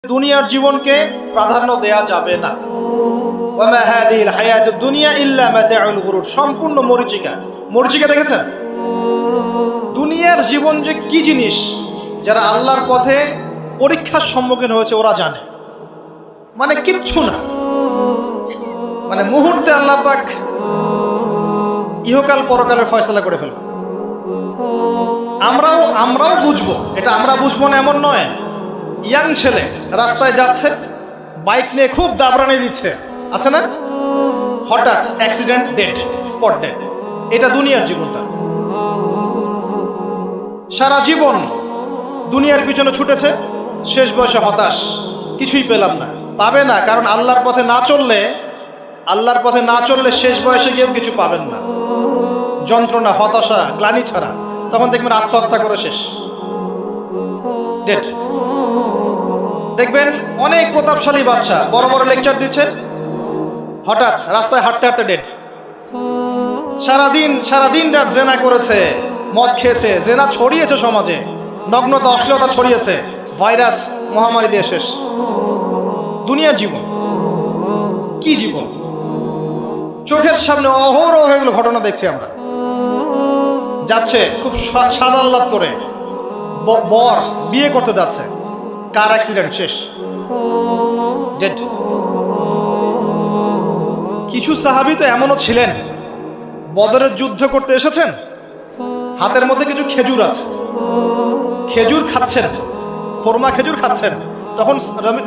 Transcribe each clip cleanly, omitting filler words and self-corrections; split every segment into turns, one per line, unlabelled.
দুনিয়ার জীবনকে প্রাধান্য দেয়া যাবে না। ওয়ামা হাদিহিল হায়াতুদ দুনিয়া ইল্লা মাতাউল গুরুর, সম্পূর্ণ মরীচিকা। মরীচিকা দেখেছেন? দুনিয়ার জীবন যে কি জিনিস, যারা আল্লাহর পথে পরীক্ষার সম্মুখীন হয়েছে ওরা জানে। মানে কিচ্ছু না, মানে মুহূর্তে আল্লাহ পাক ইহকাল পরকালের ফয়সালা করে ফেলবে। আমরাও বুঝবো, এটা আমরা বুঝবো না এমন নয়। ইয়াং ছেলে রাস্তায় যাচ্ছে, বাইক নিয়ে খুব দাবরানি দিচ্ছে, আছে না? হঠাৎ অ্যাক্সিডেন্ট, ডেড, স্পট ডেড। এটা দুনিয়ার জীবনটা। সারা জীবন দুনিয়ার পিছনে ছুটেছে, শেষ বয়সে হতাশ, কিছুই পেলাম না। পাবে না, কারণ আল্লাহর পথে না চললে শেষ বয়সে গিয়েও কিছু পাবেন না। যন্ত্রণা, হতাশা, গ্লানি ছাড়া। তখন দেখবেন আত্মহত্যা করে শেষ, ডেড। দেখবেন অনেক প্রতাপশালী বাচ্চা বড় বড় লেকচার দিচ্ছে, হঠাৎ রাস্তায় হাঁটতে হাঁটতে ডেড। সারাদিন রাত জেনা করেছে, মদ খেয়েছে, জেনা ছড়িয়েছে সমাজে, নগ্নতা, অশ্লীলতা ছড়িয়েছে, ভাইরাস মহামারী দিয়ে শেষ। দুনিয়ার জীবন কি জীবন! চোখের সামনে অহরহ এগুলো ঘটনা দেখছি আমরা। যাচ্ছে খুব সাদা আহ্লাদ করে, বর বিয়ে করতে যাচ্ছে, কার অ্যাক্সিডেন্ট, শেষ, ডেড। কিছু সাহাবী তো এমনও ছিলেন, বদরের যুদ্ধ করতে এসেছেন, হাতের মধ্যে কিছু খেজুর আছে, খেজুর খাচ্ছেন, খোরমা খেজুর খাচ্ছেন। তখন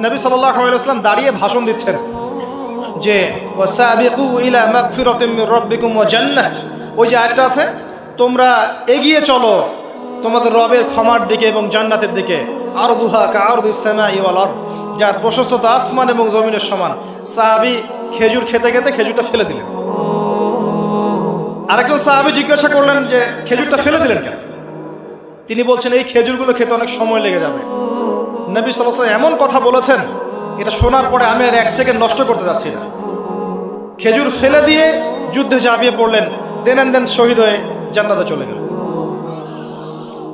নবী সাল্লাল্লাহু আলাইহি ওয়াসাল্লাম দাঁড়িয়ে ভাষণ দিচ্ছেন যে ওয়াসাবিকু ইলা মাগফিরাতিম মির রাব্বিকুম ওয়া জান্নাহ। ওই যে আয়াতটা আছে, তোমরা এগিয়ে চলো তোমাদের রবের ক্ষমার দিকে এবং জান্নাতের দিকে। আরদুহা কাআরদিস সামাই ওয়াল আরদ, যার প্রশস্ততা আসমান এবং জমিনের সমান। সাহাবী খেজুর খেতে খেতে খেজুরটা ফেলে দিলেন। আরেকজন সাহাবী জিজ্ঞাসা করলেন যে খেজুরটা ফেলে দিলেন কেন? তিনি বলছেন এই খেজুরগুলো খেতে অনেক সময় লেগে যাবে। নবী সাল্লাল্লাহু আলাইহি ওয়াসাল্লাম এমন কথা বলেছেন, এটা শোনার পরে আমি আর এক সেকেন্ড নষ্ট করতে যাচ্ছি না। খেজুর ফেলে দিয়ে যুদ্ধে ঝাঁপিয়ে পড়লেন, দেন শহীদ হয়ে জান্নাতে চলে গেলেন।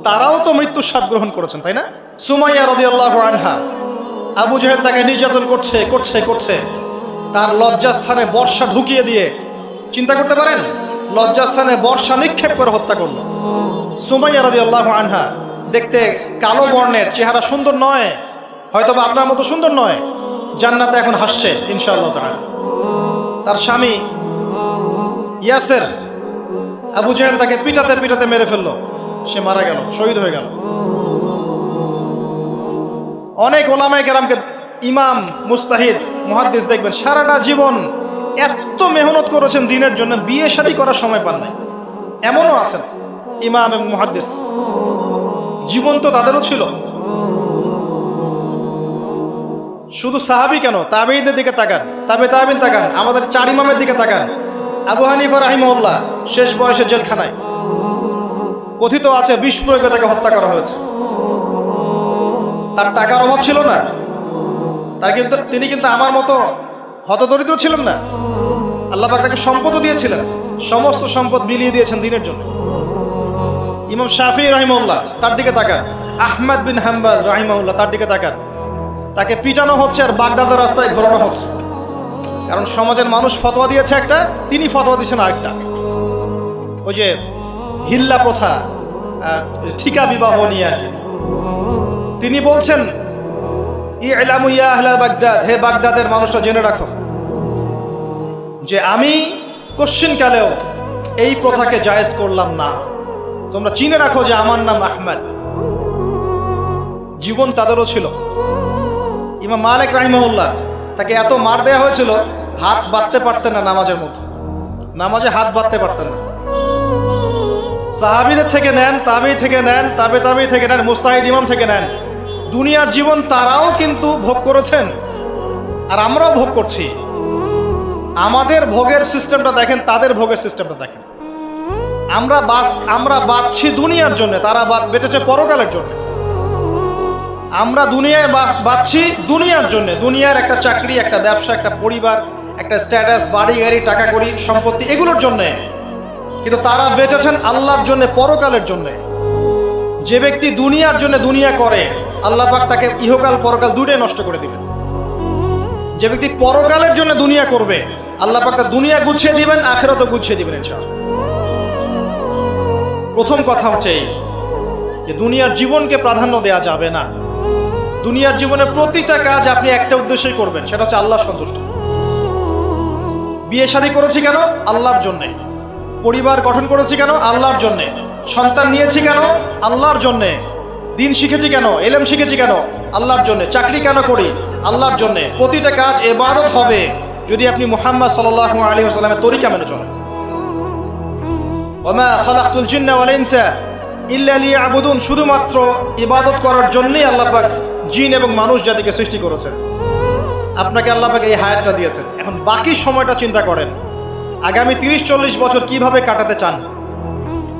তারাও তো মৃত্যুর স্বাদ গ্রহণ করেছেন, তাই না? সুমাইয়া রাদিয়াল্লাহু আনহা, আবু জাহেল তাকে নির্যাতন করছে, তার লজ্জাস্থানে বর্ষা ঢুকিয়ে দিয়ে, চিন্তা করতে পারেন, লজ্জাস্থানে বর্ষা নিক্ষেপ করে হত্যা করলো। সুমাইয়া রাদিয়াল্লাহু আনহা দেখতে কালো বর্ণের, চেহারা সুন্দর নয়, হয়তোবা আপনার মতো সুন্দর নয়, জান্নাতে এখন হাসছে ইনশাআল্লাহ তাআলা। তার স্বামী ইয়াসের, আবু জাহেল তাকে পিটাতে মেরে ফেললো, সে মারা গেল, শহীদ হয়ে গেল। অনেক ওলামায়ে কেরামকে, ইমাম, মুস্তাহিদ, মুহাদ্দিস দেখবেন সারাটা জীবন এত মেহনত করেছেন দ্বীনের জন্য, বিয়ে শাদী করার সময় পান নাই। এমনও আছেন ইমাম এবং মুহাদ্দিস, জীবন তো তাদেরও ছিল। শুধু সাহাবী কেন, তাবেঈদের দিকে তাকান, তাবেঈন তাকান, আমাদের 4 ইমামের দিকে তাকান। আবু হানিফা রাহিমাহুল্লাহ শেষ বয়সে জেলখানায়, কথিত আছে বিষ প্রয়োগে তাকে হত্যা করা হয়েছে। তার টাকার অভাব ছিল না, তিনি কিন্তু আমার মতো হতদরিদ্র ছিলেন না। আল্লাহ পাক তাকে সম্পদও দিয়েছিলেন, সমস্ত সম্পদ বিলিয়ে দিয়েছেন দ্বীনের জন্য। ইমাম শাফিঈ রাহিমাহুল্লাহ, তার দিকে তাকান। আহমদ বিন হাম্বল রাহিমাহুল্লাহ, তার দিকে তাকান। তাকে পিটানো হচ্ছে আর বাগদাদের রাস্তায় ঘোরানো হচ্ছে, কারণ সমাজের মানুষ ফতোয়া দিয়েছে একটা, তিনি ফতোয়া দিচ্ছেন আরেকটা। ওই যে হিল্লা প্রথা আর ঠিকা বিবাহ নিয়ে তিনি বলছেন, ইলামু ইয়া আহলা বাগদাদ, হে বাগদাদের মানুষরা জেনে রাখো যে আমি কোশ্চিনকালেও এই প্রথাকে জায়েজ করলাম না। তোমরা চিনে রাখো যে আমার নাম আহমদ। জীবন তাদেরও ছিল। ইমাম মালিক রাহিমাহুল্লাহ, তাকে এত মার দেওয়া হয়েছিল, হাত বাঁধতে পারতেন না নামাজের মতো, নামাজে হাত বাঁধতে পারতেন না। সাহাবীদের থেকে নেন, তাবেঈ থেকে নেন, তাবেঈ থেকে নেন, মুস্তাহিদ ইমাম থেকে নেন, দুনিয়ার জীবন তারাও কিন্তু ভোগ করেছেন, আর আমরাও ভোগ করছি। আমাদের ভোগের সিস্টেমটা দেখেন, তাদের ভোগের সিস্টেমটা দেখেন। আমরা বাঁচছি দুনিয়ার জন্য, তারা বেঁচেছে পরকালের জন্য। আমরা দুনিয়ায় বাঁচছি দুনিয়ার জন্য, দুনিয়ার একটা চাকরি, একটা ব্যবসা, একটা পরিবার, একটা স্ট্যাটাস, বাড়ি গাড়ি, টাকা কড়ি, সম্পত্তি, এগুলোর জন্যে। কিন্তু তারা বেঁচেছেন আল্লাহর জন্য, পরকালের জন্যে। যে ব্যক্তি দুনিয়ার জন্য দুনিয়া করে, আল্লাহ পাক তাকে ইহকাল পরকাল দুটোই নষ্ট করে দিবেন। যে ব্যক্তি পরকালের জন্য দুনিয়া করবে, আল্লাহ পাক তার দুনিয়া গুছিয়ে দিবেন, আখিরাতও গুছিয়ে দিবেন ইনশাআল্লাহ। প্রথম কথা হচ্ছে এই যে দুনিয়ার জীবনকে প্রাধান্য দেওয়া যাবে না। দুনিয়ার জীবনের প্রতিটা কাজ আপনি একটা উদ্দেশ্যেই করবেন, সেটা হচ্ছে আল্লাহ সন্তুষ্ট। বিয়ে শাদী করেছি কেন? আল্লাহর জন্যে। পরিবার গঠন করেছি কেন? আল্লাহর জন্যে। সন্তান নিয়েছি কেন? আল্লাহর জন্যে। দিন শিখেছি কেন? ইলম শিখেছি কেন? আল্লাহর জন্যে। চাকরি কেন করি? আল্লাহর জন্যে। প্রতিটা কাজ ইবাদত হবে যদি আপনি মুহাম্মদ সাল্লাল্লাহু আলাইহি ওয়াসাল্লামের তরিকা মেনে চলেন। ওয়া মা খালাকতুল জিন্না ওয়াল ইনসা ইল্লা লিয়াবুদুন, শুধুমাত্র ইবাদত করার জন্যই আল্লাহ পাক জিন এবং মানুষ জাতিকে সৃষ্টি করেছেন। আপনাকে আল্লাহ পাক এই হায়াতটা দিয়েছেন। এখন বাকি সময়টা চিন্তা করেন, আগামী 30-40 বছর কিভাবে কাটাতে চান?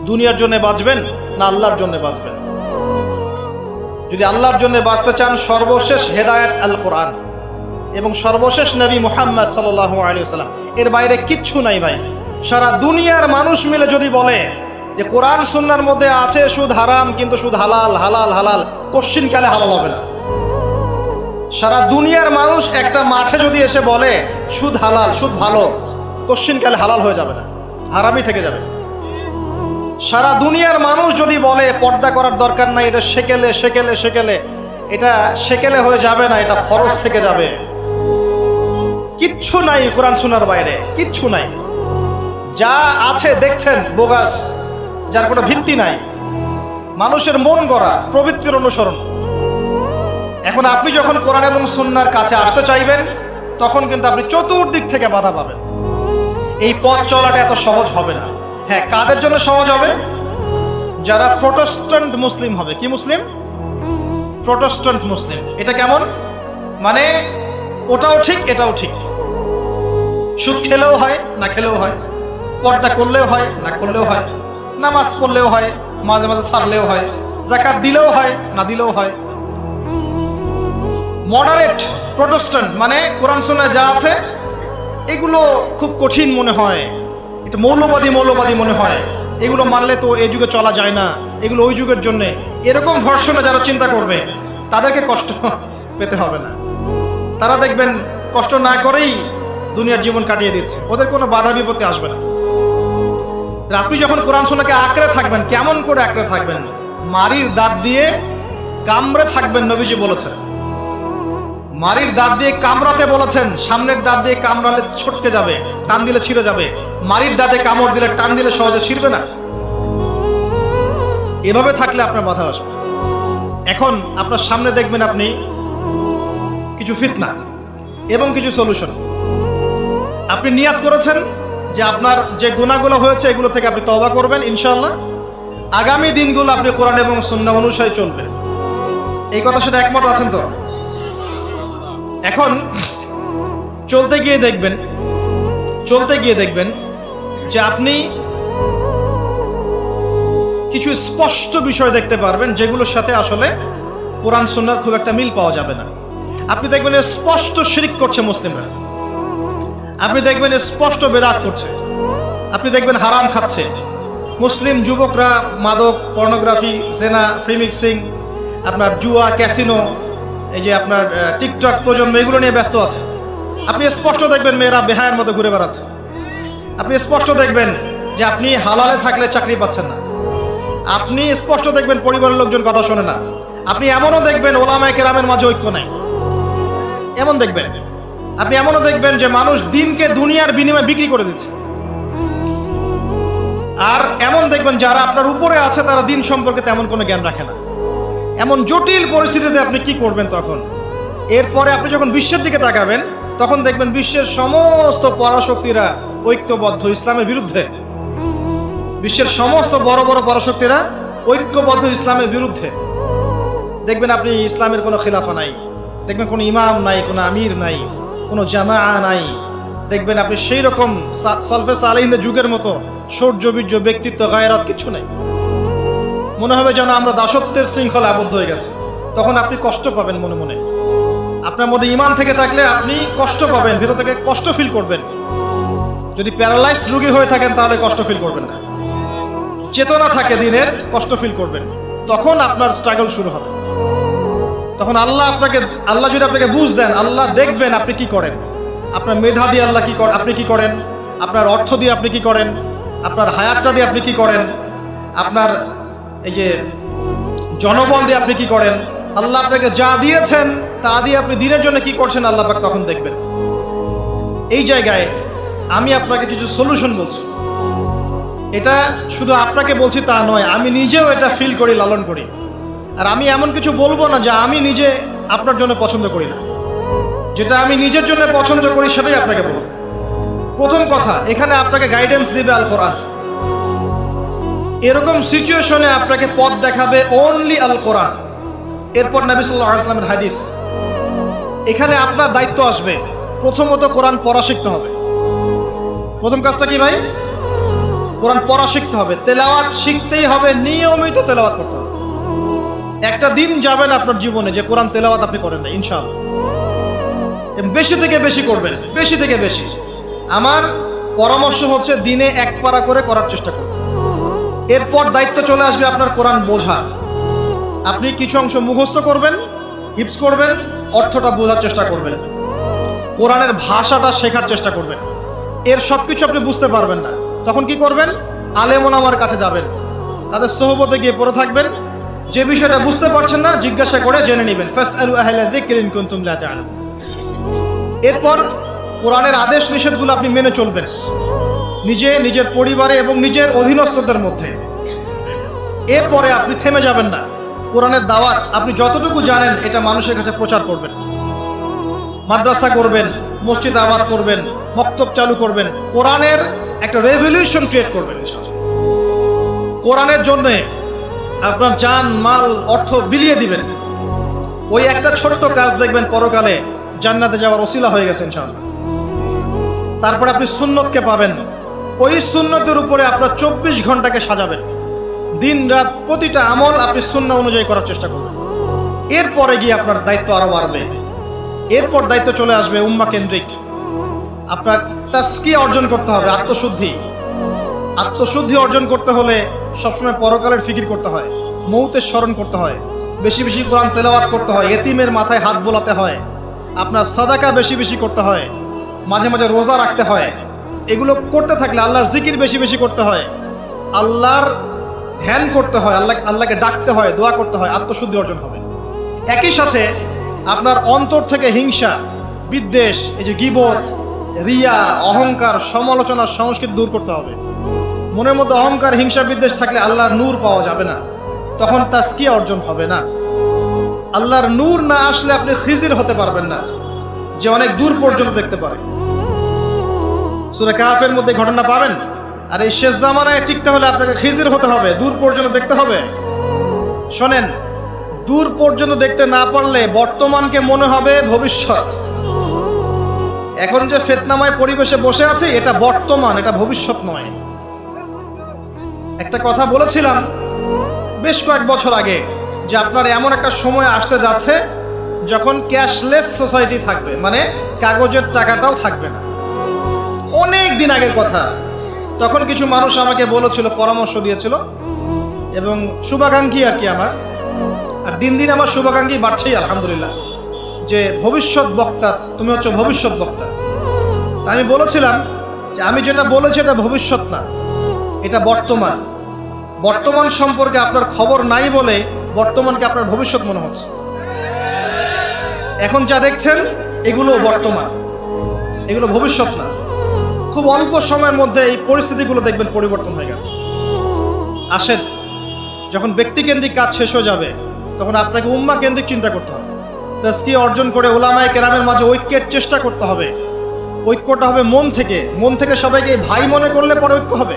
দুনিয়ার জন্য বাঁচবেন না আল্লাহর জন্য বাঁচবেন? যদি আল্লাহর জন্য বাঁচতে চান, সর্বশেষ হেদায়েত আল কোরআন এবং সর্বশেষ নবী মুহাম্মদ সাল্লাল্লাহু আলাইহি ওয়াসাল্লাম, এর বাইরে কিচ্ছু নাই ভাই। সারা দুনিয়ার মানুষ মিলে যদি বলে যে কোরআন সুন্নাহর মধ্যে আছে সুদ হারাম, কিন্তু সুদ হালাল, হালাল হালাল, কোশ্চিনকালে হালাল হবে না। সারা দুনিয়ার মানুষ একটা মাঠে যদি এসে বলে সুদ হালাল, সুদ ভালো, কোশ্চিনকালে হালাল হয়ে যাবে না, হারামই থেকে যাবে। সারা দুনিয়ার মানুষ যদি বলে পর্দা করার দরকার নাই, এটা সেকেলে সেকেলে সেকেলে, এটা সেকেলে হয়ে যাবে না, এটা ফরজ থেকে যাবে। কিচ্ছু নাই কোরআন সুন্নাহর বাইরে, কিচ্ছু নাই। যা আছে দেখছেন বোগাস, যার কোনো ভিত্তি নাই, মানুষের মন গড়া প্রবৃত্তির অনুসরণ। এখন আপনি যখন কোরআন এবং সুন্নাহর কাছে আসতে চাইবেন, তখন কিন্তু আপনি চতুর্দিক থেকে বাধা পাবেন। এই পথ চলাটা এত সহজ হবে না। হ্যাঁ, কাদের জন্য সহজ হবে? যারা প্রোটেস্ট্যান্ট মুসলিম হবে। কি মুসলিম? প্রোটেস্ট্যান্ট মুসলিম। এটা কেমন? মানে ওটাও ঠিক এটাও ঠিক, সুদ খেলেও হয় না খেলেও হয়, পর্দা করলেও হয় না করলেও হয়, নামাজ পড়লেও হয়, মাঝে মাঝে ছাড়লেও হয়, যাকাত দিলেও হয় না দিলেও হয়। মডারেট প্রোটেস্ট্যান্ট মানে কোরআন সুন্নাহ যা আছে এগুলো খুব কঠিন মনে হয়, এটা মৌলবাদী মৌলবাদী মনে হয়, এগুলো মানলে তো এই যুগে চলা যায় না, এগুলো ওই যুগের জন্যে, এরকম ভার্সনে যারা চিন্তা করবে তাদেরকে কষ্ট পেতে হবে না। তারা দেখবেন কষ্ট না করেই দুনিয়ার জীবন কাটিয়ে দিচ্ছে, ওদের কোনো বাধা বিপত্তি আসবে না। আপনি যখন কোরআন সুন্নাহকে আঁকড়ে থাকবেন, কেমন করে আঁকড়ে থাকবেন? মারির দাঁত দিয়ে কামড়ে থাকবেন, নবীজি বলেছেন। মারির দাঁত দিয়ে কামড়াতে বলেছেন, সামনের দাঁত দিয়ে কামড়ালে ছটকে যাবে, টান দিলে ছিঁড়ে যাবে। মারির দাঁতে কামড় দিলে, টান দিলে সহজে ছিঁড়বে না। এভাবে থাকলে আপনার বাধা আসবে। এখন আপনার সামনে দেখবেন আপনি কিছু ফিতনা এবং কিছু সলিউশন। আপনি নিয়াত করেছেন যে আপনার যে গুনাহগুলো হয়েছে এগুলো থেকে আপনি তওবা করবেন ইনশাআল্লাহ, আগামী দিনগুলো আপনি কোরআন এবং সুন্নাহ অনুসারে চলবেন। এই কথার সাথে একমত আছেন তো? এখন চলতে গিয়ে দেখবেন যে আপনি কিছু স্পষ্ট বিষয় দেখতে পারবেন যেগুলোর সাথে আসলে কোরআন সুন্নাহর খুব একটা মিল পাওয়া যাবে না। আপনি দেখবেন স্পষ্ট শিরক করছে মুসলিমরা, আপনি দেখবেন স্পষ্ট বেদাত করছে, আপনি দেখবেন হারাম খাচ্ছে। মুসলিম যুবকরা মাদক, পর্নোগ্রাফি, জেনা, ফ্রি মিক্সিং, আপনার জুয়া, ক্যাসিনো, এই যে আপনার টিকটক প্রজন্ম, এগুলো নিয়ে ব্যস্ত আছে। আপনি স্পষ্ট দেখবেন মেয়েরা বেহায়ের মতো ঘুরে বেড়াচ্ছে। আপনি স্পষ্ট দেখবেন যে আপনি হালালে থাকলে চাকরি পাচ্ছেন না। আপনি স্পষ্ট দেখবেন পরিবারের লোকজন কথা শোনে না। আপনি এমনও দেখবেন ওলামায়ে কেরামের মাঝে ঐক্য নাই, এমন দেখবেন। আপনি এমনও দেখবেন যে মানুষ দিনকে দুনিয়ার বিনিময়ে বিক্রি করে দিচ্ছে। আর এমন দেখবেন যারা আপনার উপরে আছে তারা দিন সম্পর্কে তেমন কোনো জ্ঞান রাখে না। এমন জটিল পরিস্থিতিতে আপনি কি করবেন তখন? এরপরে আপনি যখন বিশ্বের দিকে তাকাবেন, তখন দেখবেন বিশ্বের সমস্ত পরাশক্তিরা ঐক্যবদ্ধ ইসলামের বিরুদ্ধে। বিশ্বের সমস্ত বড় বড় পরাশক্তিরা ঐক্যবদ্ধ ইসলামের বিরুদ্ধে। দেখবেন আপনি ইসলামের কোনো খিলাফা নাই, দেখবেন কোনো ইমাম নাই, কোনো আমির নাই, কোনো জামাআ নাই। দেখবেন আপনি সেই রকম সলফে সালেহিনদের যুগের মতো শৌর্য, বীর্য, ব্যক্তিত্ব, গায়রাত কিছু নেই। মনে হবে যেন আমরা দাসত্বের শৃঙ্খলা আবদ্ধ হয়ে গেছে। তখন আপনি কষ্ট পাবেন মনে মনে। আপনার মধ্যে ঈমান থেকে থাকলে আপনি কষ্ট পাবেন, ভিতর থেকে কষ্ট ফিল করবেন। যদি প্যারালাইজড রোগী হয়ে থাকেন তাহলে কষ্ট ফিল করবেন না। চেতনা থাকে দিনের, কষ্ট ফিল করবেন। তখন আপনার স্ট্রাগল শুরু হবে। তখন আল্লাহ যদি আপনাকে বুঝ দেন, আল্লাহ দেখবেন আপনি কি করেন। আপনার মেধা দিয়ে আল্লাহ আপনি কি করেন, আপনার অর্থ দিয়ে আপনি কি করেন, আপনার হায়াতটা দিয়ে আপনি কি করেন, আপনার এই যে জনবল দিয়ে আপনি কি করেন, আল্লাহ আপনাকে যা দিয়েছেন তা দিয়ে আপনি দিনের জন্য কি করছেন, আল্লাহ পাক তখন দেখবেন। এই জায়গায় আমি আপনাকে কিছু সলিউশন বলছি। এটা শুধু আপনাকে বলছি তা নয়, আমি নিজেও এটা ফিল করি, লালন করি। আর আমি এমন কিছু বলবো না যা আমি নিজে আপনার জন্য পছন্দ করি না। যেটা আমি নিজের জন্য পছন্দ করি সেটাই আপনাকে বলবো। প্রথম কথা, এখানে আপনাকে গাইডেন্স দিবে আল কোরআন। এরকম সিচুয়েশনে আপনাকে পথ দেখাবে অনলি আল কোরআন। এরপর নবী সাল্লাল্লাহু আলাইহি ওয়াসাল্লামের হাদিস। এখানে আপনার দায়িত্ব আসবে প্রথমত কোরআন পড়া শিখতে হবে। প্রথম কাজটা কি ভাই? কোরআন পড়া শিখতে হবে, তেলাওয়াত শিখতেই হবে, নিয়মিত তেলাওয়াত করতে হবে। একটা দিন যাবেন আপনার জীবনে যে কোরআন তেলাওয়াত আপনি করেন না, ইনশাআল্লাহ। বেশি থেকে বেশি করবেন, বেশি থেকে বেশি। আমার পরামর্শ হচ্ছে দিনে এক পারা করে করার চেষ্টা করুন। এরপর দায়িত্ব চলে আসবে আপনার কোরআন বোঝা। আপনি কিছু অংশ মুখস্থ করবেন, হিফজ করবেন, অর্থটা বোঝার চেষ্টা করবেন, কোরআনের ভাষাটা শেখার চেষ্টা করবেন। এর সব কিছু আপনি বুঝতে পারবেন না, তখন কি করবেন? আলেম ওলামার কাছে যাবেন, তাদের সোহবতে গিয়ে পড়ে থাকবেন। যে বিষয়টা বুঝতে পারছেন না জিজ্ঞাসা করে জেনে নেবেন। ফাসআলু আহলা যিকরি ইন কুনতুম লা তা'লামুন। এরপর কোরআনের আদেশ নিষেধগুলো আপনি মেনে চলবেন, নিজের পরিবারে এবং নিজের অধীনস্থদের মধ্যে। এরপরে আপনি থেমে যাবেন না। কোরআনের দাওয়াত আপনি যতটুকু জানেন এটা মানুষের কাছে প্রচার করবেন। মাদ্রাসা করবেন, মসজিদ আবাদ করবেন, মক্তব চালু করবেন, কোরআনের একটা রেভলিউশন ক্রিয়েট করবেন। কোরআনের জন্যে আপনার জান মাল অর্থ বিলিয়ে দিবেন। ওই একটা ছোট্ট কাজ দেখবেন পরকালে জান্নাতে যাওয়ার ওসিলা হয়ে গেছে ইনশাআল্লাহ। তারপরে আপনি সুন্নতকে পাবেন। ওই সুন্নতের উপরে আপনার 24 ঘন্টাকে সাজাবেন। দিন রাত প্রতিটা আমল আপনি সুন্নাহ অনুযায়ী করার চেষ্টা করবেন। এরপরে গিয়ে আপনার দায়িত্ব আরো বাড়বে। এরপর দায়িত্ব চলে আসবে উম্মাহ কেন্দ্রিক। আপনার তাসকিয়া অর্জন করতে হবে, আত্মশুদ্ধি। আত্মশুদ্ধি অর্জন করতে হলে সবসময় পরকালের ফিকির করতে হয়, মৌতের স্মরণ করতে হয়, বেশি বেশি কোরআন তেলাওয়াত করতে হয়, এতিমের মাথায় হাত বোলাতে হয়, আপনার সাদাকা বেশি বেশি করতে হয়, মাঝে মাঝে রোজা রাখতে হয়। এগুলো করতে থাকলে আল্লাহর জিকির বেশি বেশি করতে হয়, আল্লাহর ধ্যান করতে হয়, আল্লাহকে ডাকতে হয়, দোয়া করতে হয়, আত্মশুদ্ধি অর্জন হবে। একই সাথে আপনার অন্তর থেকে হিংসা, বিদ্বেষ, এই যে গীবত, রিয়া, অহংকার, সমালোচনা, সংস্কৃতি দূর করতে হবে। মনের মধ্যে অহংকার, হিংসা, বিদ্বেষ থাকলে আল্লাহর নূর পাওয়া যাবে না, তখন তাসকিয়া অর্জন হবে না। আল্লাহর নূর না আসলে আপনি খিজির হতে পারবেন না, যে অনেক দূর পর্যন্ত দেখতে পারে। সূরা কাহফের মধ্যে ঘটনা পাবেন। আর এই শেষ জামানায় টিকতে হলে আপনাকে খিজির হতে হবে, দূর পর্যন্ত দেখতে হবে। শোনেন, দূর পর্যন্ত দেখতে না পারলে বর্তমানকে মনে হবে ভবিষ্যৎ। এখন যে ফিতনাময় পরিবেশে বসে আছে এটা বর্তমান, এটা ভবিষ্যৎ নয়। একটা কথা বলেছিলাম বেশ কয়েক বছর আগে যে আপনার এমন একটা সময় আসতে যাচ্ছে যখন ক্যাশলেস সোসাইটি থাকবে, মানে কাগজের টাকাটাও থাকবে না। অনেক দিন আগের কথা। তখন কিছু মানুষ আমাকে বলেছিল, পরামর্শ দিয়েছিল এবং শুভাকাঙ্ক্ষী আর কি আমার। আর দিন দিন আমার শুভাকাঙ্ক্ষী বাড়ছেই আলহামদুলিল্লাহ, যে ভবিষ্যৎ বক্তা, তুমি হচ্ছে ভবিষ্যৎ বক্তা। তা আমি বলেছিলাম যে আমি যেটা বলেছি এটা ভবিষ্যৎ না, এটা বর্তমান। বর্তমান সম্পর্কে আপনার খবর নাই বলে বর্তমানকে আপনার ভবিষ্যৎ মনে হচ্ছে। এখন যা দেখছেন এগুলো বর্তমান, এগুলো ভবিষ্যৎ না। খুব অল্প সময়ের মধ্যে এই পরিস্থিতিগুলো দেখবেন পরিবর্তন হয়ে গেছে। আসেন, যখন ব্যক্তিকেন্দ্রিক কাজ শেষ হয়ে যাবে তখন আপনাকে উম্মাহ কেন্দ্রিক চিন্তা করতে হবে। তাসকিয়া অর্জন করে উলামায়ে কেরামের মাঝে ঐক্যের চেষ্টা করতে হবে। ঐক্যটা হবে মন থেকে। মন থেকে সবাইকে ভাই মনে করলে পরে ঐক্য হবে।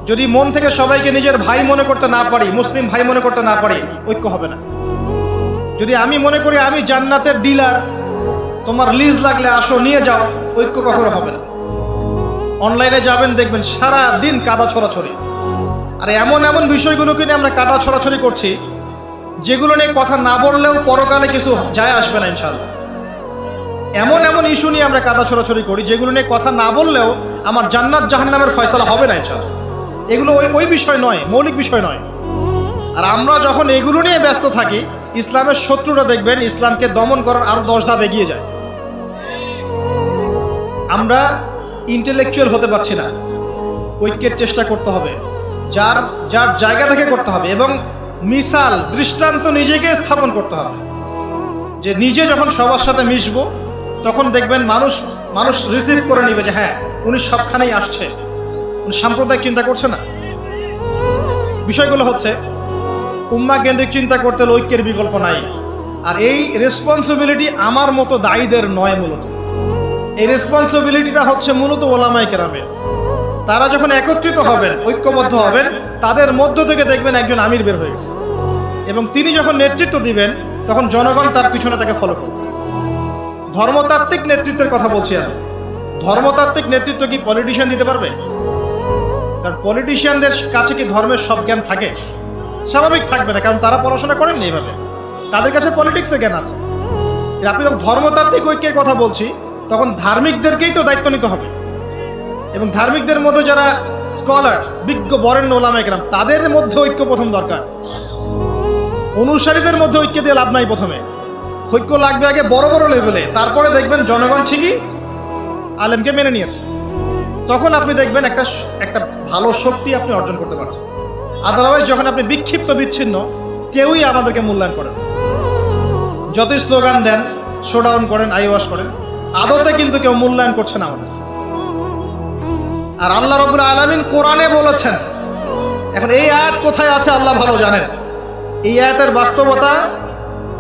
যদি মন থেকে সবাইকে নিজের ভাই মনে করতে না পারি, মুসলিম ভাই মনে করতে না পারি, ঐক্য হবে না। যদি আমি মনে করি আমি জান্নাতের ডিলার, তোমার লিজ লাগলে আসো নিয়ে যাও, ঐক্য কখনো হবে না। অনলাইনে যাবেন দেখবেন সারা দিন কাদা ছড়াছড়ি। আর এমন এমন বিষয়গুলোকে নিয়ে আমরা কাদা ছড়াছড়ি করছি যেগুলো নিয়ে কথা না বললেও পরকালে কিছু যায় আসবে না ইনশাআল্লাহ। এমন এমন ইস্যু নিয়ে আমরা কাদা ছড়াছড়ি করি যেগুলো নিয়ে কথা না বললেও আমার জান্নাত জাহান্নামের ফয়সালা হবে না ইনশাআল্লাহ। এগুলো ওই বিষয় নয়, মৌলিক বিষয় নয়। আর আমরা যখন এগুলো নিয়ে ব্যস্ত থাকি, ইসলামের শত্রুরা দেখবেন ইসলামকে দমন করার আরো 10 ধাপ এগিয়ে যায়। আমরা ইন্টেলেকচুয়াল হতে পারছি না, ঐক্যের চেষ্টা করতে হবে, যার যার জায়গা থেকে করতে হবে, এবং মিসাল দৃষ্টান্ত নিজেকে স্থাপন করতে হবে যে নিজে যখন সবার সাথে মিশবো তখন দেখবেন মানুষ রিসিভ করে নিবে যে হ্যাঁ উনি সবখানেই আসছে, উনি সাম্প্রদায়িক চিন্তা করছে না। বিষয়গুলো হচ্ছে উম্মা কেন্দ্রিক চিন্তা করতে হলে ঐক্যের বিকল্প নাই। আর এই রেসপন্সিবিলিটি আমার মতো দায়ীদের নয়, মূলত এই রেসপন্সিবিলিটিটা হচ্ছে মূলত ওলামায়ে কেরামের। তারা যখন একত্রিত হবেন, ঐক্যবদ্ধ হবেন, তাদের মধ্য থেকে দেখবেন একজন আমির বের হয়ে গেছে, এবং তিনি যখন নেতৃত্ব দিবেন তখন জনগণ তার পিছনে তাকে ফলো করবে। ধর্মতাত্ত্বিক নেতৃত্বের কথা বলছি আমি। ধর্মতাত্ত্বিক নেতৃত্ব কি পলিটিশিয়ান দিতে পারবে? কারণ পলিটিশিয়ানদের কাছে কি ধর্মের সব জ্ঞান থাকে? স্বাভাবিক থাকবে না, কারণ তারা পড়াশোনা করেননি এইভাবে, তাদের কাছে পলিটিক্সের জ্ঞান আছে। আপনি যখন ধর্মতাত্ত্বিক ঐক্যের কথা বলছি তখন ধার্মিকদেরকেই তো দায়িত্ব নিতে হবে, এবং ধার্মিকদের মধ্যে যারা স্কলার, বিজ্ঞ বরেণ্য ওলামায়ে কেরাম, তাদের মধ্যে ঐক্য প্রথম দরকার। অনুসারীদের মধ্যে ঐক্য দিয়ে লাভ নাই। প্রথমে ঐক্য লাগবে আগে বড় বড় লেভেলে, তারপরে দেখবেন জনগণ ঠিকই আলেমকে মেনে নিয়েছে, তখন আপনি দেখবেন একটা ভালো শক্তি আপনি অর্জন করতে পারছেন। আদারওয়াইজ যখন আপনি বিক্ষিপ্ত বিচ্ছিন্ন, কেউই আমাদেরকে মূল্যায়ন করেন, যতই স্লোগান দেন, শোডাউন করেন, আইওয়াশ করেন, আদতে কিন্তু কেউ মূল্যায়ন করছে না আমাদের। আর আল্লাহ রাব্বুল আলামিন কোরআনে বলেছেন, এখন এই আয়াত কোথায় আছে আল্লাহ ভালো জানেন, এই আয়াতের বাস্তবতা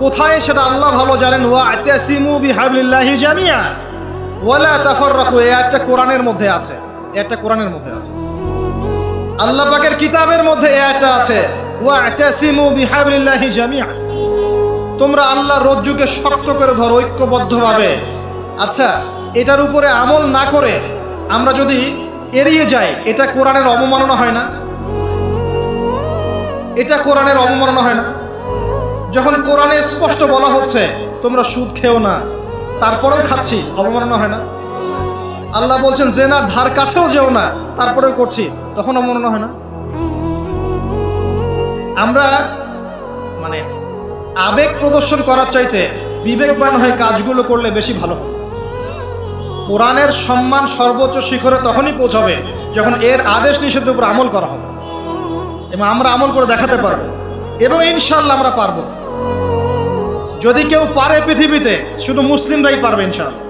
কোথায় সেটা আল্লাহ ভালো জানেন। ওয়া'তাসিমু বিহাবলিল্লাহি জামিআ ওয়ালা তাফাররাকু, এই আয়াতটা কোরআনের মধ্যে আছে, এটা কোরআনের মধ্যে আছে, আল্লাহ পাকের কিতাবের মধ্যে এই আয়াতটা আছে, ওয়া'তাসিমু বিহাবলিল্লাহি জামিআ, তোমরা আল্লাহর রজ্জুকে শক্ত করে ধরো ঐক্যবদ্ধভাবে। আচ্ছা, এটার উপরে আমল না করে আমরা যদি এড়িয়ে যাই, এটা কোরআনের অবমাননা হয় না? এটা কোরআনের অবমাননা হয় না? যখন কোরআনে স্পষ্ট বলা হচ্ছে তোমরা সুদ খেও না, তারপরেও খাচ্ছি, অবমাননা হয় না? আল্লাহ বলছেন জেনার ধার কাছেও যেও না, তারপরেও করছি, তখন অবমাননা হয় না? আমরা মানে আবেগ প্রদর্শন করার চাইতে বিবেকবান হয়ে কাজগুলো করলে বেশি ভালো হতো। কোরআনের সম্মান সর্বোচ্চ শিখরে তখনই পৌঁছাবে যখন এর আদেশ নিষেধের উপর আমল করা হবে, এবং আমরা আমল করে দেখাতে পারবো, এবং ইনশাআল্লাহ আমরা পারবো। যদি কেউ পারে পৃথিবীতে, শুধু মুসলিমরাই পারবে ইনশাআল্লাহ।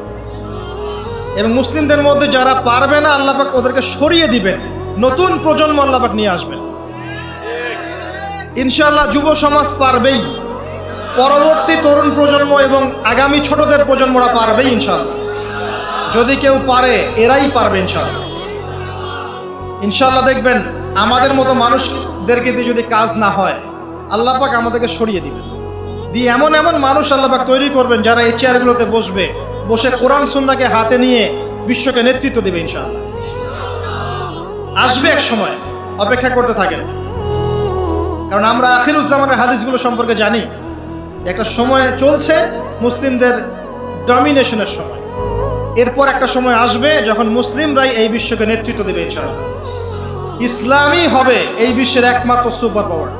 এবং মুসলিমদের মধ্যে যারা পারবে না, আল্লাহ পাক ওদেরকে সরিয়ে দিবেন, নতুন প্রজন্ম আল্লাহ পাক নিয়ে আসবেন ইনশাআল্লাহ। যুব সমাজ পারবেই, পরবর্তী তরুণ প্রজন্ম এবং আগামী ছোটদের প্রজন্মরা পারবেই ইনশাআল্লাহ। যদি কেউ পারে, এরাই পারবে ইনশাআল্লাহ। ইনশাআল্লাহ দেখবেন আমাদের মতো মানুষদেরকে দিয়ে যদি কাজ না হয়, আল্লাহ পাক আমাদেরকে সরিয়ে দিবেন, দিয়ে এমন এমন মানুষ আল্লাহ পাক তৈরি করবেন যারা এই চেয়ারগুলোতে বসে কোরআন সুন্নাহকে হাতে নিয়ে বিশ্বকে নেতৃত্ব দেবে ইনশাআল্লাহ। আসবে এক সময়, অপেক্ষা করতে থাকেন, কারণ আমরা আখিরুজ্জামানের হাদিসগুলো সম্পর্কে জানি। একটা সময় চলছে মুসলিমদের ডমিনেশনের সময়, এরপর একটা সময় আসবে যখন মুসলিমরাই এই বিশ্বকে নেতৃত্ব দেবে ইনশাআল্লাহ। ইসলামই হবে এই বিশ্বের একমাত্র সুপার পাওয়ার।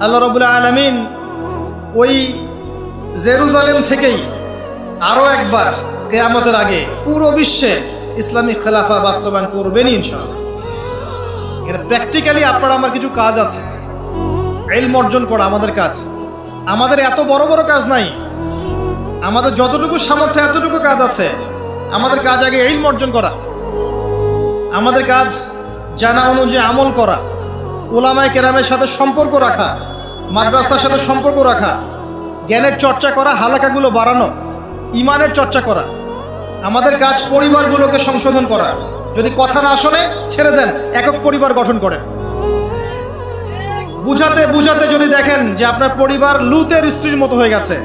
আল্লাহ রাব্বুল আলামিন ওই জেরুজালেম থেকেই আরও একবার কিয়ামতের আগে পুরো বিশ্বে ইসলামিক খেলাফা বাস্তবায়ন করবেনই ইনশাআল্লাহ। এটা প্র্যাকটিক্যালি আপনার আমার কিছু কাজ আছে, ইলম অর্জন করা আমাদের কাজ। আমাদের এত বড় বড় কাজ নাই, আমাদের যতটুকু সামর্থ্য এতটুকু কাজ আছে। আমাদের কাজ আগে ইলম অর্জন করা, আমাদের কাজ জানা অনুযায়ী আমল করা, উলামায়ে কেরামের সাথে সম্পর্ক রাখা, মাদ্রাসার সাথে সম্পর্ক রাখা, জ্ঞানের চর্চা করা, হালাকাগুলো বাড়ানো, ইমানের চর্চা করা। আমাদের কাজ পরিবারগুলোকে সংশোধন করা। যদি কথা না শোনে ছেড়ে দেন, একক পরিবার গঠন করেন। বুঝাতে বুঝাতে যদি দেখেন যে আপনার পরিবার লুতের স্ত্রীর মতো হয়ে গেছে,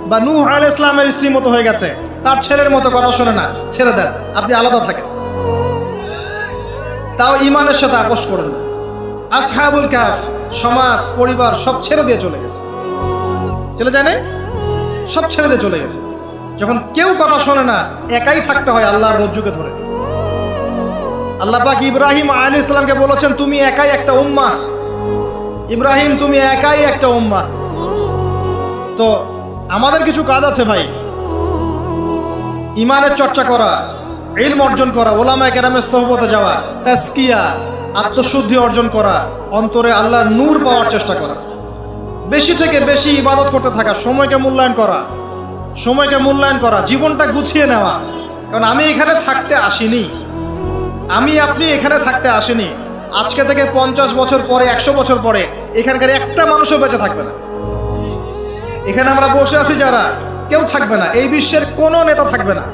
বা নূহ আলাইহিস সালামের স্ত্রীর মতো হয়ে গেছে, তার ছেলের মতো কথা শোনে না, ছেড়ে দেন, আপনি আলাদা থাকেন। তাও ইমানের সাথে আপোষ করেন না। আসহাবুল কাহফ সমাজ, পরিবার সব ছেড়ে দিয়ে চলে গেছে, চলে যায় না, সব ছেড়ে দিয়ে চলে গেছে। যখন কেউ কথা শোনে না, একাই থাকতে হয় আল্লাহর রজ্জুকে ধরে। আল্লাহ পাক ইব্রাহিম আলাইহিস সালামকে বলেছেন তুমি একাই একটা উম্মাহ, ইব্রাহিম তুমি একাই একটা উম্মাহ। তো আমাদের কিছু কাজ আছে ভাই, ইমানের চর্চা করা, ইলম অর্জন করা, ওলামায়ে কেরামের সোহবতে যাওয়া, তাজকিয়া, আত্মশুদ্ধি অর্জন করা, অন্তরে আল্লাহর নূর পাওয়ার চেষ্টা করা, বেশি থেকে বেশি ইবাদত করতে থাকা, সময়কে মূল্যায়ন করা, জীবনটা গুছিয়ে নেওয়া। কারণ আমি এখানে থাকতে আসিনি, আপনি এখানে থাকতে আসেনি। আজকে থেকে 50 বছর পরে, 100 বছর পরে এখানকার একটা মানুষও বেঁচে থাকবে না। এখানে আমরা বসে আছি যারা, কেউ থাকবে না, এই বিশ্বের কোনো নেতা থাকবে না।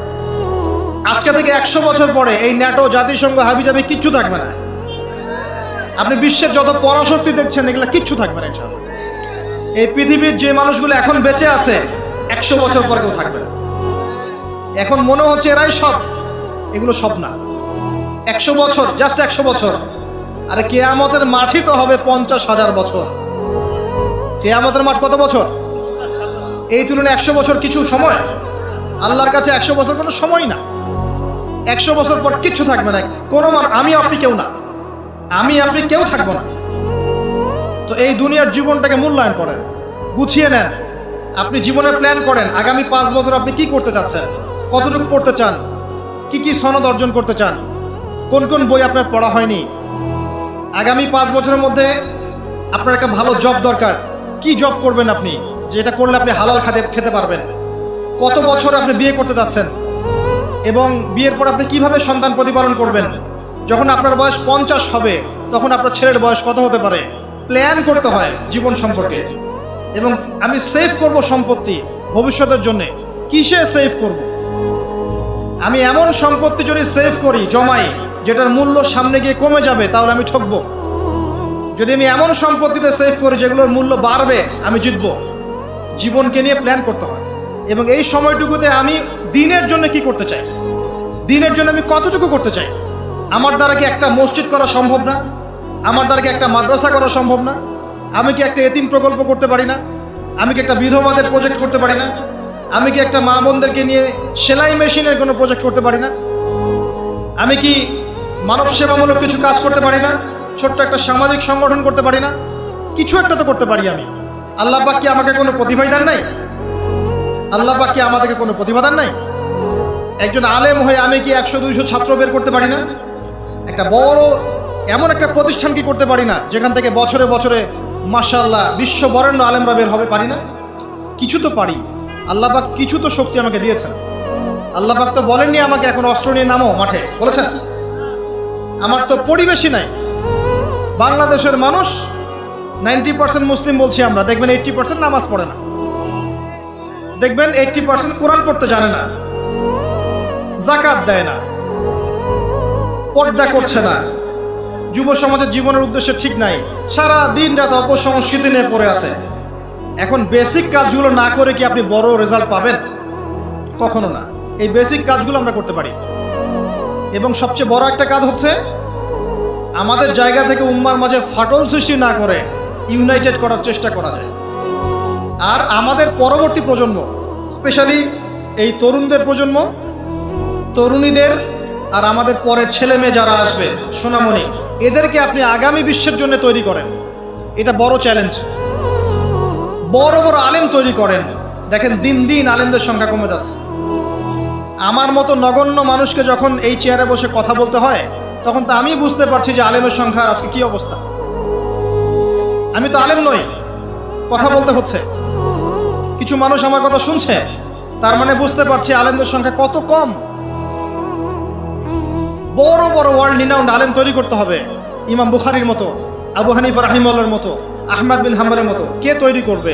আজকে থেকে 100 বছর পরে এই ন্যাটো, জাতিসংঘ, হাবিজাবি কিচ্ছু থাকবে না। আপনি বিশ্বের যত পরাশক্তি দেখছেন এগুলো কিচ্ছু থাকবে না ইনশাআল্লাহ। এই পৃথিবীর যে মানুষগুলো এখন বেঁচে আছে 100 বছর পর কেউ থাকবে না। এখন মনে হচ্ছে এরাই সব, এগুলো সব না। 100 বছর, জাস্ট 100 বছর। আরে কিয়ামতের মাঠই তো হবে 50,000 বছর। কিয়ামতের মাঠ কত বছর? এই তুলনায় 100 বছর কিছু সময়? আল্লাহর কাছে 100 বছর কোনো সময় না। 100 বছর পর কিচ্ছু থাকবে না, কোনো আমি আপনি কেউ না, কেউ থাকবো না। তো এই দুনিয়ার জীবনটাকে মূল্যায়ন করেন, গুছিয়ে নেন। আপনি জীবনের প্ল্যান করেন, আগামী 5 বছর আপনি কি করতে চাচ্ছেন, কতটুকু পড়তে চান, কি সনদ অর্জন করতে চান, কোন কোন বই আপনার পড়া হয়নি। আগামী 5 বছরের মধ্যে আপনার একটা ভালো জব দরকার। কি জব করবেন আপনি, যেটা করলে আপনি হালাল খেতে পারবেন। কত বছর আপনি বিয়ে করতে যাচ্ছেন এবং বিয়ের পর আপনি কিভাবে সন্তান প্রতিপালন করবেন। যখন আপনার বয়স 50 হবে তখন আপনার ছেলের বয়স কত হতে পারে, প্ল্যান করতে হয় জীবন সম্পর্কে। এবং আমি সেভ করব সম্পত্তি ভবিষ্যতের জন্য। কিসে সেভ করব? আমি এমন সম্পত্তি যদি সেভ করি, জমাই, যেটার মূল্য সামনে গিয়ে কমে যাবে, তাহলে আমি ঠকবো। যদি আমি এমন সম্পত্তিতে সেভ করি যেগুলোর মূল্য বাড়বে, আমি জিতবো। জীবনকে নিয়ে প্ল্যান করতে হয়। এবং এই সময়টুকুতে আমি দিনের জন্য কি করতে চাই, দিনের জন্য আমি কতটুকু করতে চাই। আমার দ্বারা কি একটা মসজিদ করা সম্ভব না? আমার দ্বারা কি একটা মাদ্রাসা করা সম্ভব না? আমি কি একটা এতিম প্রকল্প করতে পারি না? আমি কি একটা বিধবাদের প্রজেক্ট করতে পারি না? আমি কি একটা মা বোনদেরকে নিয়ে সেলাই মেশিনের কোনো প্রজেক্ট করতে পারি না? আমি কি মানব সেবামূলক কিছু কাজ করতে পারি না? ছোট্ট একটা সামাজিক সংগঠন করতে পারি না? কিছু একটা তো করতে পারি আমি। আল্লাহ পাক কি আমাকে কোনো প্রতিভা দেন নাই? আল্লাহ পাক কি আমাদেরকে কোনো প্রতিভা দেন নাই? একজন আলেম হয়ে আমি কি 100-200 ছাত্র বের করতে পারি না? একটা বড় এমন একটা প্রতিষ্ঠান কি করতে পারি না যেখান থেকে বছরে বছরে মাশাআল্লাহ বিশ্ব বরেণ্য আলেমরা বের হবে? পারি না? কিছু তো পারি। আল্লাহ পাক কিছু তো শক্তি আমাকে দিয়েছেন। আল্লাহ পাক তো বলেননি আমাকে এখন অস্ত্র নিয়ে নামো মাঠে, বলেছেন? আমার তো পরিবেশই নাই। বাংলাদেশের মানুষ 90% মুসলিম বলছি আমরা, দেখবেন 80% নামাজ পড়ে না, দেখবেন 80% কোরআন পড়তে জানে না, যাকাত দেয় না, পর্দা করছে না, যুব সমাজের জীবনের উদ্দেশ্য ঠিক নাই, সারা দিন রাত অপসংস্কৃতি নিয়ে পড়ে আছে। এখন বেসিক কাজগুলো না করে কি আপনি বড় রেজাল্ট পাবেন? কখনো না। এই বেসিক কাজগুলো আমরা করতে পারি। এবং সবচেয়ে বড় একটা কাজ হচ্ছে আমাদের জায়গা থেকে উম্মার মাঝে ফাটল সৃষ্টি না করে ইউনাইটেড করার চেষ্টা করা যায়। আর আমাদের পরবর্তী প্রজন্ম, স্পেশালি এই তরুণদের প্রজন্ম, তরুণীদের আর আমাদের পরের ছেলে মেয়ে যারা আসবে, সোনামণি, এদেরকে আপনি আগামী বিশ্বের জন্য তৈরি করেন। এটা বড় চ্যালেঞ্জ। বড় বড় আলেম তৈরি করেন। দেখেন দিন দিন আলেমদের সংখ্যা কমে যাচ্ছে। আমার মতো নগণ্য মানুষকে যখন এই চেয়ারে বসে কথা বলতে হয়, তখন তো আমি বুঝতে পারছি যে আলেমের সংখ্যার আজকে কি অবস্থা। আমি তো আলেম নই, কথা বলতে হচ্ছে। কিছু মানুষ আমার কথা শুনছে, তার মানে বুঝতে পারছি আলেমদের সংখ্যা কত কম। বড় বড় ওয়ার্ল্ড রিনাউন্ড আলেম তৈরি করতে হবে। ইমাম বুখারীর মতো, আবু হানিফা রাহিমাহুল্লাহর মতো, আহমদ বিন হাম্বলের মতো কে তৈরি করবে?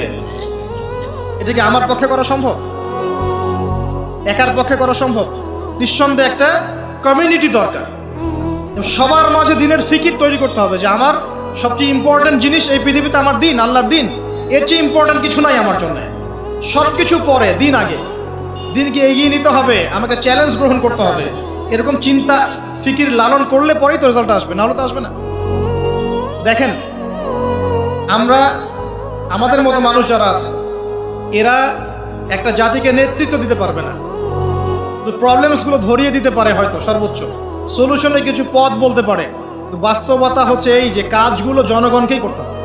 এটা কি আমার পক্ষে করা সম্ভব? একার পক্ষে করা সম্ভব? নিঃসন্দেহে একটা কমিউনিটি দরকার। সবার মাঝে দিনের ফিকির তৈরি করতে হবে যে আমার সবচেয়ে ইম্পর্টেন্ট জিনিস এই পৃথিবীতে আমার দিন, আল্লাহর দিন। এর চেয়ে ইম্পর্টেন্ট কিছু নাই আমার জন্য। সব কিছু পরে, দিন আগে। দিনকে এগিয়ে নিতে হবে, আমাকে চ্যালেঞ্জ গ্রহণ করতে হবে। এরকম চিন্তা ফিকির লালন করলে পরেই তো রেজাল্ট আসবে, নাহলে তো আসবে না। দেখেন, আমরা আমাদের মতো মানুষ যারা আছে, এরা একটা জাতিকে নেতৃত্ব দিতে পারবে না। প্রবলেমসগুলো ধরিয়ে দিতে পারে হয়তো, সর্বোচ্চ সলিউশনে কিছু পথ বলতে পারে। বাস্তবতা হচ্ছে এই যে কাজগুলো জনগণকেই করতে হবে।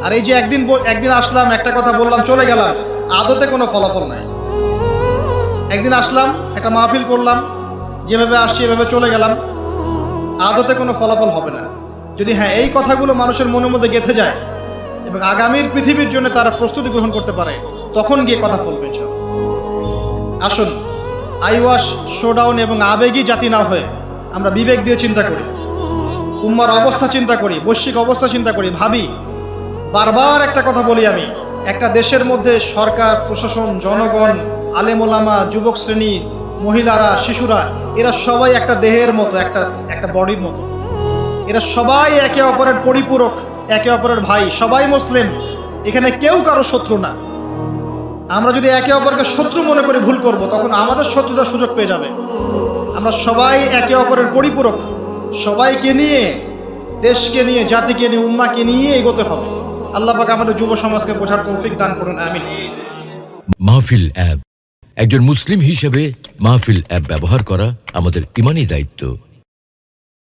আর এই যে একদিন আসলাম, একটা কথা বললাম, চলে গেলাম, আদতে কোনো ফলাফল নাই। একদিন আসলাম, একটা মাহফিল করলাম, যেভাবে আসছি এভাবে চলে গেলাম, আদতে কোনো ফলাফল হবে না। যদি হ্যাঁ এই কথাগুলো মানুষের মনের মধ্যে গেঁথে যায় এবং আগামীর পৃথিবীর জন্য তারা প্রস্তুতি গ্রহণ করতে পারে, তখন গিয়ে কথা ফলবে। আসুন আইওয়াশ, শোডাউন এবং আবেগী জাতি না হয়ে আমরা বিবেক দিয়ে চিন্তা করি, উম্মার অবস্থা চিন্তা করি, বৈশ্বিক অবস্থা চিন্তা করি, ভাবি। বারবার একটা কথা বলি আমি, একটা দেশের মধ্যে সরকার, প্রশাসন, জনগণ, আলেম ওলামা, যুবক শ্রেণী, মহিলারা, শিশুরা, এরা সবাই একটা দেহের মতো, একটা বডির মতো। এরা সবাই একে অপরের পরিপূরক, একে অপরের ভাই, সবাই মুসলিম। এখানে কেউ কারো শত্রু না। আমরা যদি একে অপরকে শত্রু মনে করে ভুল করব, তখন আমাদের শত্রুরা সুযোগ পেয়ে যাবে। আমরা সবাই একে অপরের পরিপূরক, সবাইকে নিয়ে, দেশকে নিয়ে, জাতিকে নিয়ে, উম্মাকে নিয়ে এগোতে হবে। আল্লাহ পাক আমাদের যুব সমাজকে বোঝার তৌফিক দান করুন, আমিন।
মাহফিল অ্যাপ, একজন মুসলিম হিসেবে মাহফিল অ্যাপ ব্যবহার করা আমাদের ইমানি দায়িত্ব।